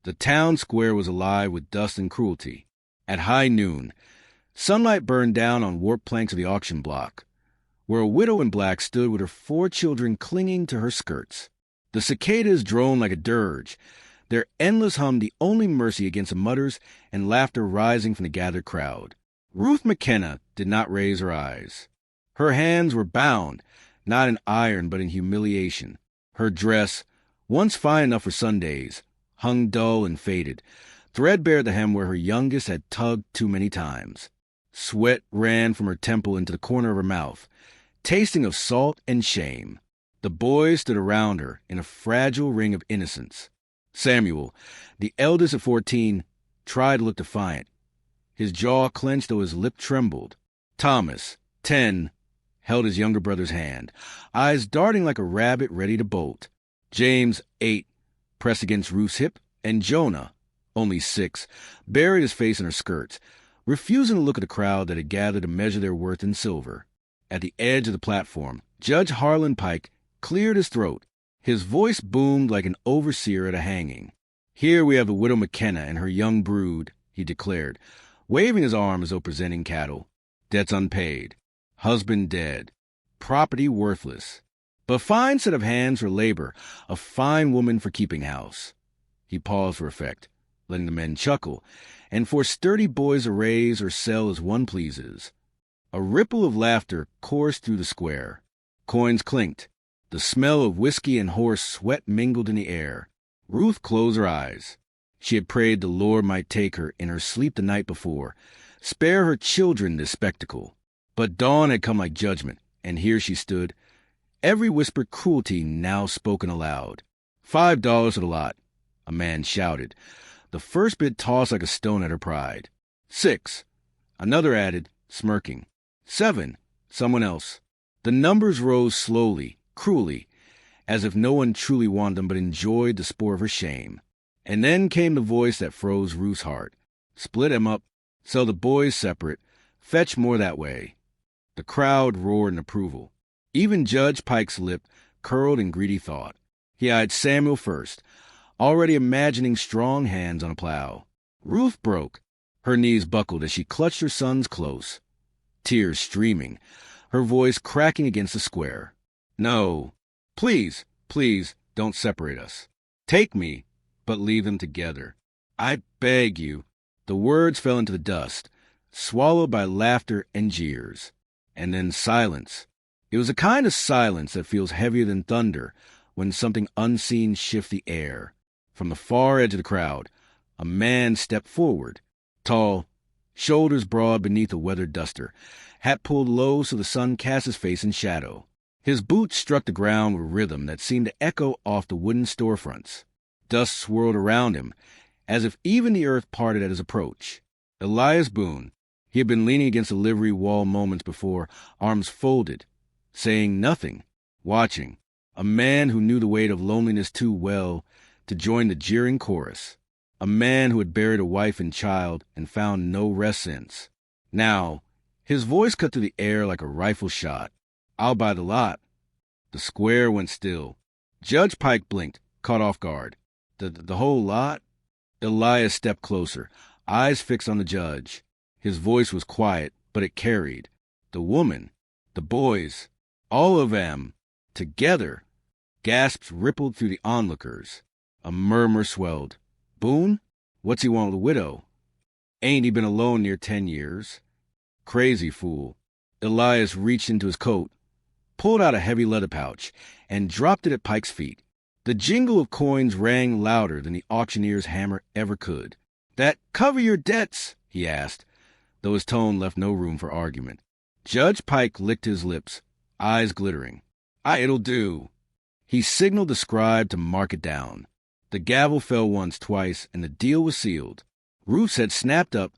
The town square was alive with dust and cruelty. At high noon, sunlight burned down on warped planks of the auction block, where a widow in black stood with her 4 children clinging to her skirts. The cicadas droned like a dirge, their endless hum the only mercy against the mutters and laughter rising from the gathered crowd. Ruth McKenna did not raise her eyes. Her hands were bound, not in iron but in humiliation. Her dress, once fine enough for Sundays, hung dull and faded, threadbare at the hem where her youngest had tugged too many times. Sweat ran from her temple into the corner of her mouth, tasting of salt and shame. The boys stood around her in a fragile ring of innocence. Samuel, the eldest of 14, tried to look defiant. His jaw clenched though his lip trembled. Thomas, 10, held his younger brother's hand, eyes darting like a rabbit ready to bolt. James, 8, pressed against Ruth's hip, and Jonah, only 6, buried his face in her skirts, refusing to look at the crowd that had gathered to measure their worth in silver. At the edge of the platform, Judge Harlan Pike cleared his throat. His voice boomed like an overseer at a hanging. "Here we have the widow McKenna and her young brood," he declared, waving his arm as though presenting cattle. "Debts unpaid. Husband dead. Property worthless. But fine set of hands for labor, a fine woman for keeping house." He paused for effect, letting the men chuckle, and for sturdy boys to raise or sell as one pleases. A ripple of laughter coursed through the square. Coins clinked. The smell of whiskey and horse sweat mingled in the air. Ruth closed her eyes. She had prayed the Lord might take her in her sleep the night before, spare her children this spectacle. But dawn had come like judgment, and here she stood, every whispered cruelty now spoken aloud. $5 for the lot, a man shouted. The first bid tossed like a stone at her pride. 6, another added, smirking. 7, someone else. The numbers rose slowly, cruelly, as if no one truly wanted them but enjoyed the sport of her shame. And then came the voice that froze Ruth's heart. "Split 'em up, sell the boys separate, fetch more that way." The crowd roared in approval. Even Judge Pike's lip curled in greedy thought. He eyed Samuel first, already imagining strong hands on a plow. Ruth broke. Her knees buckled as she clutched her sons close, tears streaming, her voice cracking against the square. "No, please, please, don't separate us. Take me, but leave them together. I beg you." The words fell into the dust, swallowed by laughter and jeers. And then silence. It was a kind of silence that feels heavier than thunder when something unseen shifts the air. From the far edge of the crowd, a man stepped forward, tall, shoulders broad beneath a weathered duster, hat pulled low so the sun cast his face in shadow. His boots struck the ground with rhythm that seemed to echo off the wooden storefronts. Dust swirled around him, as if even the earth parted at his approach. Elias Boone. He had been leaning against the livery wall moments before, arms folded, saying nothing, watching, a man who knew the weight of loneliness too well to join the jeering chorus, a man who had buried a wife and child and found no rest since. Now, his voice cut through the air like a rifle shot. "I'll buy the lot." The square went still. Judge Pike blinked, caught off guard. The whole lot?" Elias stepped closer, eyes fixed on the judge. His voice was quiet, but it carried. The woman, the boys, all of them, together. Gasps rippled through the onlookers. A murmur swelled. "Boone? What's he want with a widow? Ain't he been alone near 10 years? Crazy fool." Elias reached into his coat, pulled out a heavy leather pouch, and dropped it at Pike's feet. The jingle of coins rang louder than the auctioneer's hammer ever could. "That cover your debts?" he asked, though his tone left no room for argument. Judge Pike licked his lips, eyes glittering. "It'll do." He signaled the scribe to mark it down. The gavel fell once, twice, and the deal was sealed. Ruth's head snapped up,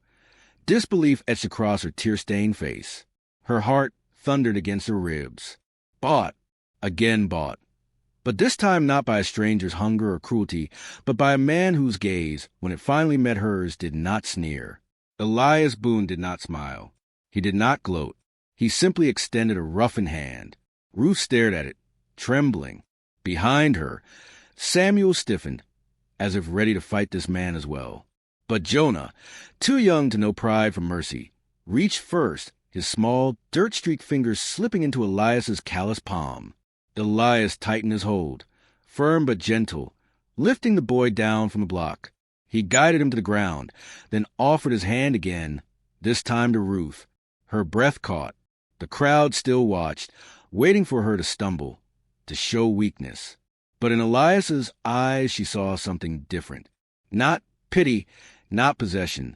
disbelief etched across her tear-stained face. Her heart thundered against her ribs. Bought, again bought. But this time not by a stranger's hunger or cruelty, but by a man whose gaze, when it finally met hers, did not sneer. Elias Boone did not smile. He did not gloat. He simply extended a roughened hand. Ruth stared at it, trembling. Behind her, Samuel stiffened, as if ready to fight this man as well. But Jonah, too young to know pride from mercy, reached first, his small, dirt-streaked fingers slipping into Elias's calloused palm. Elias tightened his hold, firm but gentle, lifting the boy down from the block. He guided him to the ground, then offered his hand again, this time to Ruth. Her breath caught. The crowd still watched, waiting for her to stumble, to show weakness. But in Elias's eyes she saw something different. Not pity, not possession.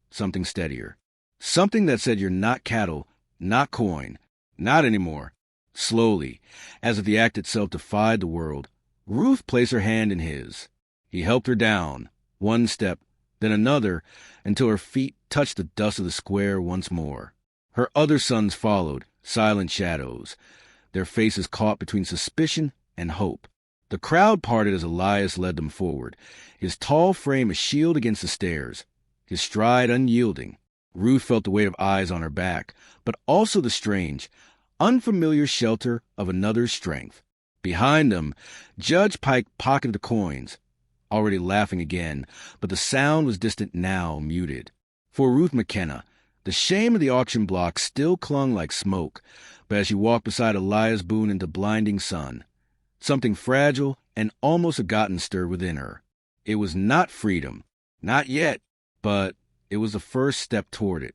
Something steadier. Something that said you're not cattle, not coin, not anymore. Slowly, as if the act itself defied the world, Ruth placed her hand in his. He helped her down, one step, then another, until her feet touched the dust of the square once more. Her other sons followed, silent shadows, their faces caught between suspicion and hope. The crowd parted as Elias led them forward, his tall frame a shield against the stairs, his stride unyielding. Ruth felt the weight of eyes on her back, but also the strange, unfamiliar shelter of another's strength. Behind them, Judge Pike pocketed the coins, already laughing again, but the sound was distant now, muted. For Ruth McKenna, the shame of the auction block still clung like smoke, but as she walked beside Elias Boone into blinding sun, something fragile and almost forgotten stirred within her. It was not freedom, not yet, but it was the first step toward it.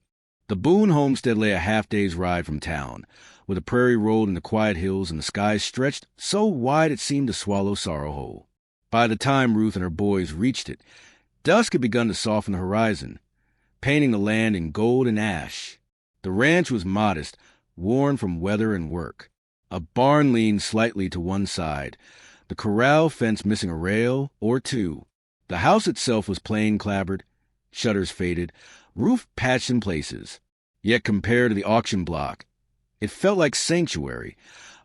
The Boone homestead lay a half-day's ride from town, where the prairie rolled in the quiet hills and the sky stretched so wide it seemed to swallow sorrow whole. By the time Ruth and her boys reached it, dusk had begun to soften the horizon, painting the land in gold and ash. The ranch was modest, worn from weather and work. A barn leaned slightly to one side, the corral fence missing a rail or two. The house itself was plain clapboard, shutters faded, roof patched in places. Yet compared to the auction block, it felt like sanctuary,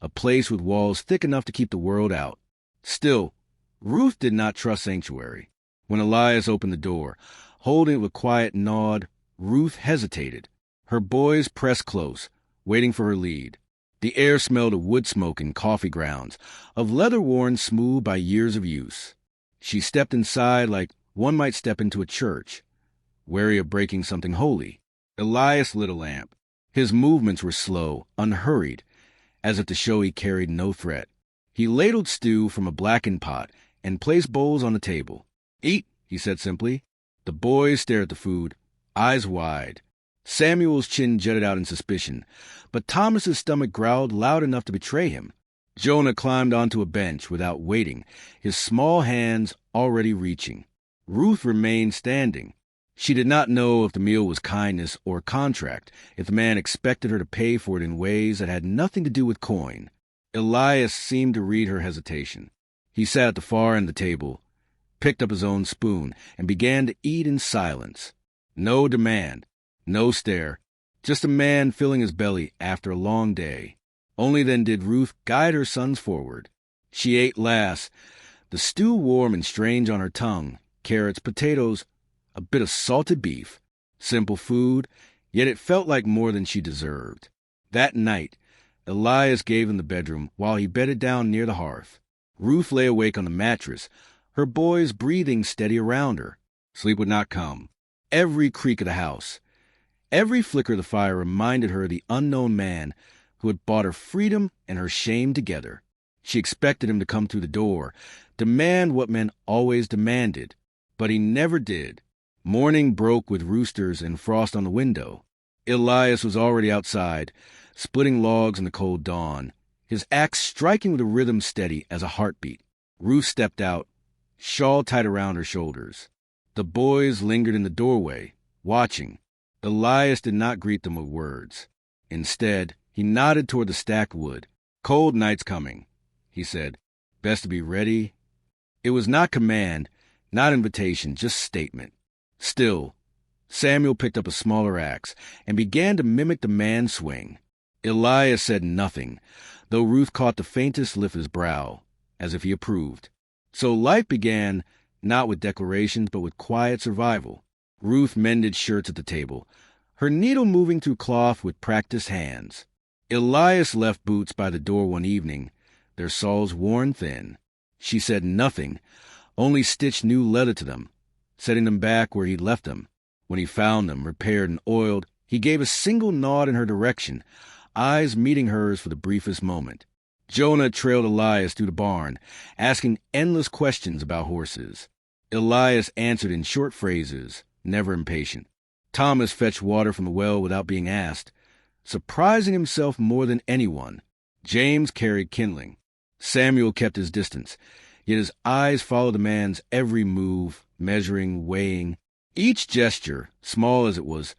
a place with walls thick enough to keep the world out. Still, Ruth did not trust sanctuary. When Elias opened the door, holding it with quiet nod, Ruth hesitated. Her boys pressed close, waiting for her lead. The air smelled of wood smoke and coffee grounds, of leather worn smooth by years of use. She stepped inside like one might step into a church, wary of breaking something holy. Elias lit a lamp. His movements were slow, unhurried, as if to show he carried no threat. He ladled stew from a blackened pot and placed bowls on the table. "Eat," he said simply. The boys stared at the food, eyes wide. Samuel's chin jutted out in suspicion, but Thomas's stomach growled loud enough to betray him. Jonah climbed onto a bench without waiting, his small hands already reaching. Ruth remained standing. She did not know if the meal was kindness or contract, if the man expected her to pay for it in ways that had nothing to do with coin. Elias seemed to read her hesitation. He sat at the far end of the table, picked up his own spoon, and began to eat in silence. No demand, no stare, just a man filling his belly after a long day. Only then did Ruth guide her sons forward. She ate last, the stew warm and strange on her tongue, carrots, potatoes, a bit of salted beef. Simple food, yet it felt like more than she deserved. That night, Elias gave them the bedroom while he bedded down near the hearth. Ruth lay awake on the mattress, her boys breathing steady around her. Sleep would not come. Every creak of the house, every flicker of the fire reminded her of the unknown man who had bought her freedom and her shame together. She expected him to come through the door, demand what men always demanded, but he never did. Morning broke with roosters and frost on the window. Elias was already outside, splitting logs in the cold dawn, his axe striking with a rhythm steady as a heartbeat. Ruth stepped out, shawl tied around her shoulders. The boys lingered in the doorway, watching. Elias did not greet them with words. Instead, he nodded toward the stacked wood. "Cold night's coming," he said. "Best to be ready." It was not command, not invitation, just statement. Still, Samuel picked up a smaller axe and began to mimic the man's swing. Elias said nothing, though Ruth caught the faintest lift of his brow, as if he approved. So life began, not with declarations, but with quiet survival. Ruth mended shirts at the table, her needle moving through cloth with practiced hands. Elias left boots by the door one evening, their soles worn thin. She said nothing, Only Stitch knew leather to them, setting them back where he'd left them. When he found them, repaired and oiled, he gave a single nod in her direction, eyes meeting hers for the briefest moment. Jonah trailed Elias through the barn, asking endless questions about horses. Elias answered in short phrases, never impatient. Thomas fetched water from the well without being asked, surprising himself more than anyone. James carried kindling. Samuel kept his distance, yet his eyes followed the man's every move, measuring, weighing. Each gesture, small as it was,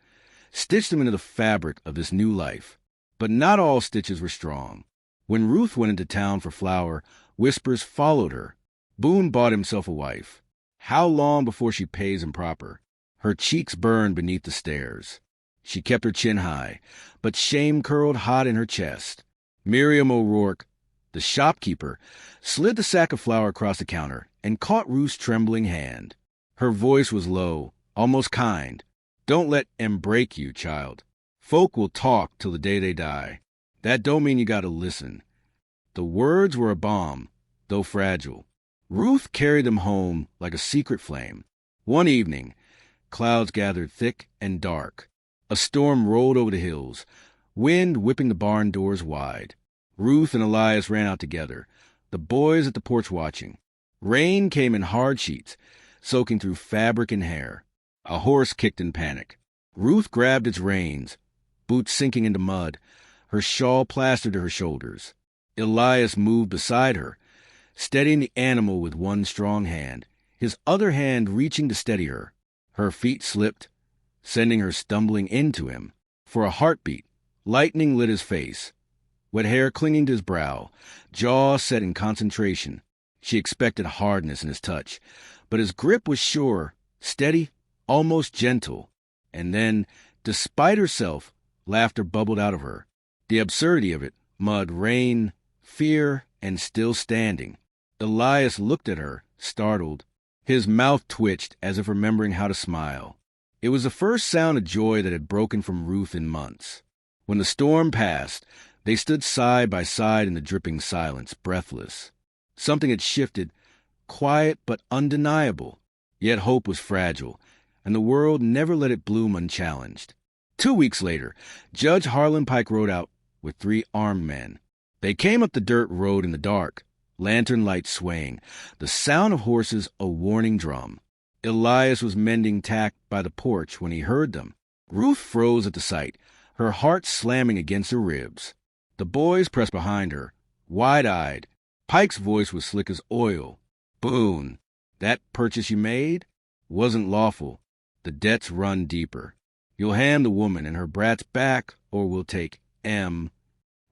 stitched him into the fabric of this new life. But not all stitches were strong. When Ruth went into town for flour, whispers followed her. Boone bought himself a wife. How long before she pays him proper? Her cheeks burned beneath the stares. She kept her chin high, but shame curled hot in her chest. Miriam O'Rourke, the shopkeeper, slid the sack of flour across the counter and caught Ruth's trembling hand. Her voice was low, almost kind. Don't let 'em break you, child. Folk will talk till the day they die. That don't mean you gotta listen. The words were a bomb, though fragile. Ruth carried them home like a secret flame. One evening, clouds gathered thick and dark. A storm rolled over the hills, wind whipping the barn doors wide. Ruth and Elias ran out together, the boys at the porch watching. Rain came in hard sheets, soaking through fabric and hair. A horse kicked in panic. Ruth grabbed its reins, boots sinking into mud, her shawl plastered to her shoulders. Elias moved beside her, steadying the animal with one strong hand, his other hand reaching to steady her. Her feet slipped, sending her stumbling into him. For a heartbeat, lightning lit his face, wet hair clinging to his brow, jaw set in concentration. She expected hardness in his touch, but his grip was sure, steady, almost gentle. And then, despite herself, laughter bubbled out of her. The absurdity of it, mud, rain, fear, and still standing. Elias looked at her, startled. His mouth twitched as if remembering how to smile. It was the first sound of joy that had broken from Ruth in months. When the storm passed, they stood side by side in the dripping silence, breathless. Something had shifted, quiet but undeniable. Yet hope was fragile, and the world never let it bloom unchallenged. 2 weeks later, Judge Harlan Pike rode out with 3 armed men. They came up the dirt road in the dark, lantern lights swaying, the sound of horses a warning drum. Elias was mending tack by the porch when he heard them. Ruth froze at the sight, her heart slamming against her ribs. The boys pressed behind her, wide-eyed. Pike's voice was slick as oil. Boone, that purchase you made wasn't lawful. The debts run deeper. You'll hand the woman and her brats back, or we'll take M.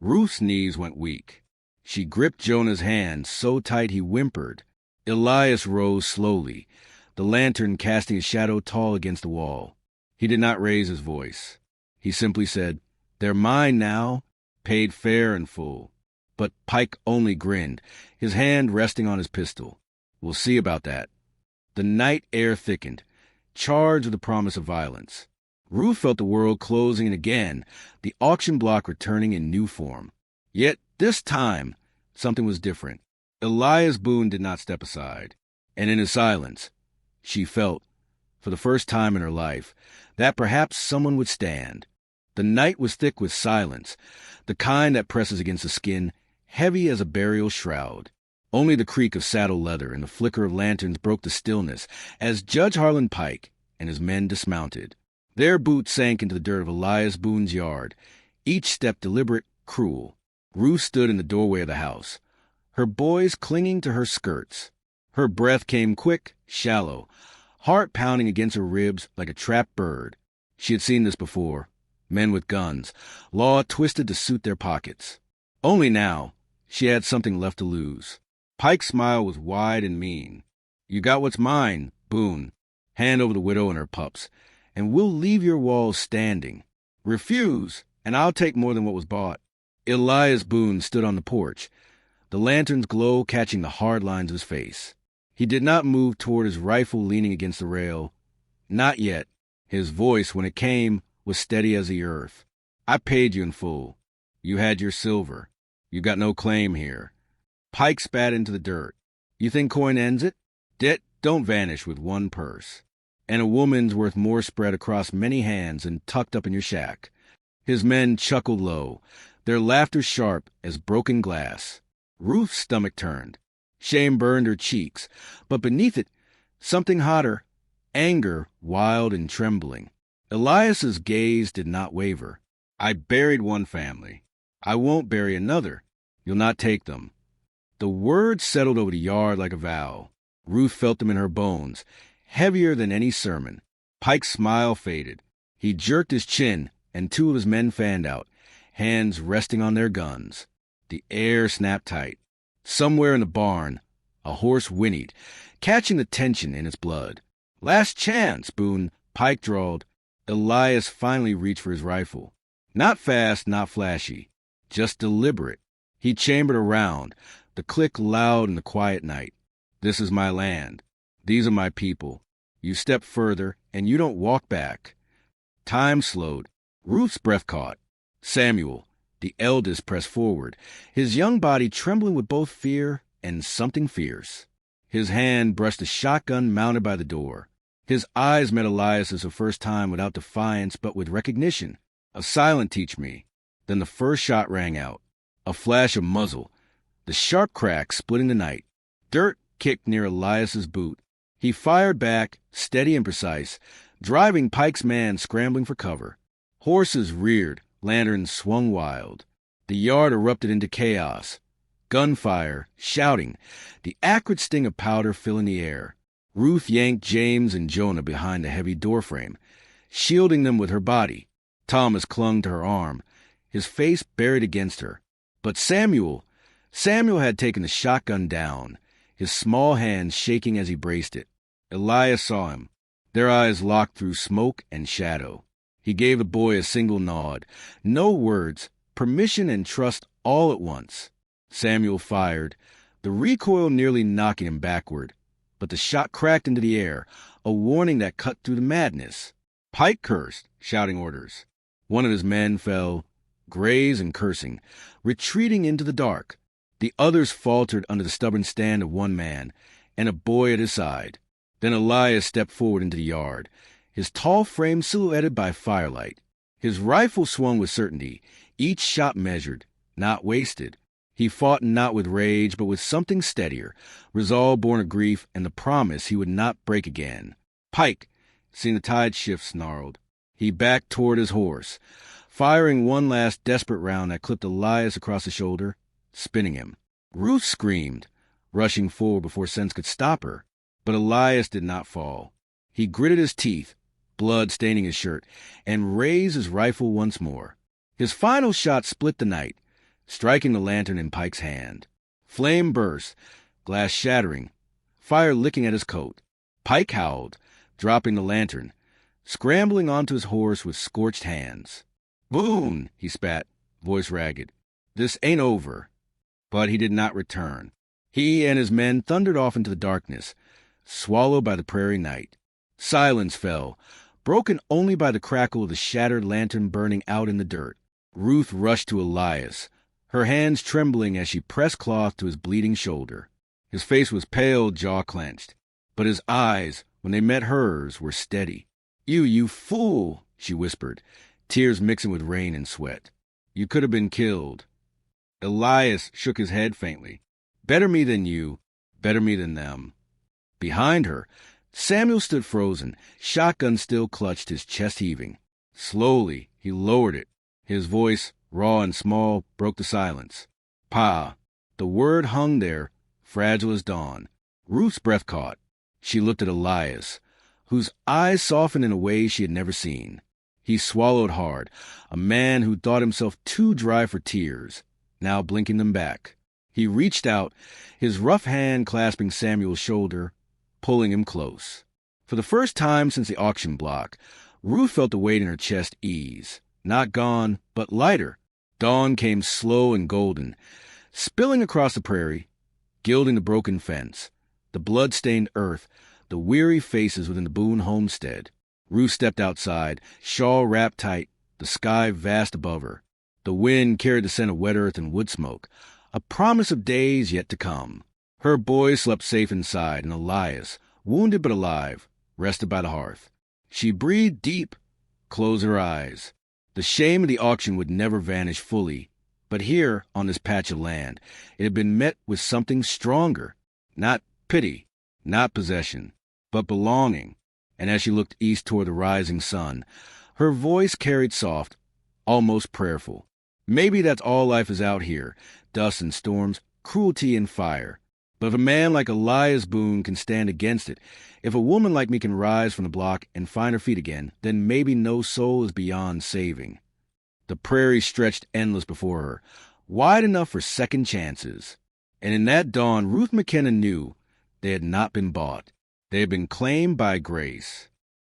Ruth's knees went weak. She gripped Jonah's hand so tight he whimpered. Elias rose slowly, the lantern casting a shadow tall against the wall. He did not raise his voice. He simply said, "They're mine now, paid fair and full." But Pike only grinned, his hand resting on his pistol. "We'll see about that." The night air thickened, charged with the promise of violence. Ruth felt the world closing in again, the auction block returning in new form. Yet this time, something was different. Elias Boone did not step aside, and in his silence, she felt, for the first time in her life, that perhaps someone would stand. The night was thick with silence, the kind that presses against the skin, heavy as a burial shroud. Only the creak of saddle leather and the flicker of lanterns broke the stillness as Judge Harlan Pike and his men dismounted. Their boots sank into the dirt of Elias Boone's yard, each step deliberate, cruel. Ruth stood in the doorway of the house, her boys clinging to her skirts. Her breath came quick, shallow, heart pounding against her ribs like a trapped bird. She had seen this before. Men with guns, law twisted to suit their pockets. Only now, she had something left to lose. Pike's smile was wide and mean. "You got what's mine, Boone. Hand over the widow and her pups, and we'll leave your walls standing. Refuse, and I'll take more than what was bought." Elias Boone stood on the porch, the lantern's glow catching the hard lines of his face. He did not move toward his rifle leaning against the rail. Not yet. His voice, when it came, was steady as the earth. "I paid you in full. You had your silver. You got no claim here." Pike spat into the dirt. "You think coin ends it? Debt don't vanish with one purse. And a woman's worth more spread across many hands and tucked up in your shack. His men chuckled low, their laughter sharp as broken glass. Ruth's stomach turned. Shame burned her cheeks, but beneath it, something hotter, anger wild and trembling. Elias's gaze did not waver. I buried one family. I won't bury another. You'll not take them. The words settled over the yard like a vow. Ruth felt them in her bones, heavier than any sermon. Pike's smile faded. He jerked his chin, and two of his men fanned out, hands resting on their guns. The air snapped tight. Somewhere in the barn, a horse whinnied, catching the tension in its blood. Last chance, Boone, Pike drawled. Elias finally reached for his rifle. Not fast, not flashy, just deliberate. He chambered a round, the click loud in the quiet night. This is my land. These are my people. You step further, and you don't walk back. Time slowed. Ruth's breath caught. Samuel, the eldest, pressed forward, his young body trembling with both fear and something fierce. His hand brushed the shotgun mounted by the door. His eyes met Elias's the first time without defiance but with recognition. A silent teach me. Then the first shot rang out. A flash of muzzle. The sharp crack splitting the night. Dirt kicked near Elias's boot. He fired back, steady and precise, driving Pike's man scrambling for cover. Horses reared, lanterns swung wild. The yard erupted into chaos. Gunfire, shouting, the acrid sting of powder filling the air. Ruth yanked James and Jonah behind the heavy doorframe, shielding them with her body. Thomas clung to her arm, his face buried against her. But Samuel had taken the shotgun down, his small hands shaking as he braced it. Elias saw him, their eyes locked through smoke and shadow. He gave the boy a single nod. No words, permission and trust all at once. Samuel fired, the recoil nearly knocking him backward. But the shot cracked into the air, a warning that cut through the madness. Pike cursed, shouting orders. One of his men fell, grazed and cursing, retreating into the dark. The others faltered under the stubborn stand of one man, and a boy at his side. Then Elias stepped forward into the yard, his tall frame silhouetted by firelight. His rifle swung with certainty, each shot measured, not wasted. He fought not with rage, but with something steadier, resolve born of grief and the promise he would not break again. Pike, seeing the tide shift, snarled. He backed toward his horse, firing one last desperate round that clipped Elias across the shoulder, spinning him. Ruth screamed, rushing forward before sense could stop her. But Elias did not fall. He gritted his teeth, blood staining his shirt, and raised his rifle once more. His final shot split the night, striking the lantern in Pike's hand. Flame burst, glass shattering, fire licking at his coat. Pike howled, dropping the lantern, scrambling onto his horse with scorched hands. "Boone," he spat, voice ragged. "This ain't over." But he did not return. He and his men thundered off into the darkness, swallowed by the prairie night. Silence fell, broken only by the crackle of the shattered lantern burning out in the dirt. Ruth rushed to Elias, her hands trembling as she pressed cloth to his bleeding shoulder. His face was pale, jaw clenched, but his eyes, when they met hers, were steady. You fool," she whispered, tears mixing with rain and sweat. "You could have been killed." Elias shook his head faintly. "Better me than you, better me than them." Behind her, Samuel stood frozen, shotgun still clutched, his chest heaving. Slowly, he lowered it. His voice, raw and small, broke the silence. "Pa." The word hung there, fragile as dawn. Ruth's breath caught. She looked at Elias, whose eyes softened in a way she had never seen. He swallowed hard, a man who thought himself too dry for tears, now blinking them back. He reached out, his rough hand clasping Samuel's shoulder, pulling him close. For the first time since the auction block, Ruth felt the weight in her chest ease. Not gone, but lighter. Dawn came slow and golden, spilling across the prairie, gilding the broken fence, the blood-stained earth, the weary faces within the Boone homestead. Ruth stepped outside, shawl wrapped tight, the sky vast above her. The wind carried the scent of wet earth and wood smoke, a promise of days yet to come. Her boys slept safe inside, and Elias, wounded but alive, rested by the hearth. She breathed deep, closed her eyes. The shame of the auction would never vanish fully, but here, on this patch of land, it had been met with something stronger. Not pity, not possession, but belonging. And as she looked east toward the rising sun, her voice carried soft, almost prayerful. Maybe that's all life is out here, dust and storms, cruelty and fire. But if a man like Elias Boone can stand against it, if a woman like me can rise from the block and find her feet again, then maybe no soul is beyond saving. The prairie stretched endless before her, wide enough for second chances. And in that dawn, Ruth McKenna knew they had not been bought. They had been claimed by grace.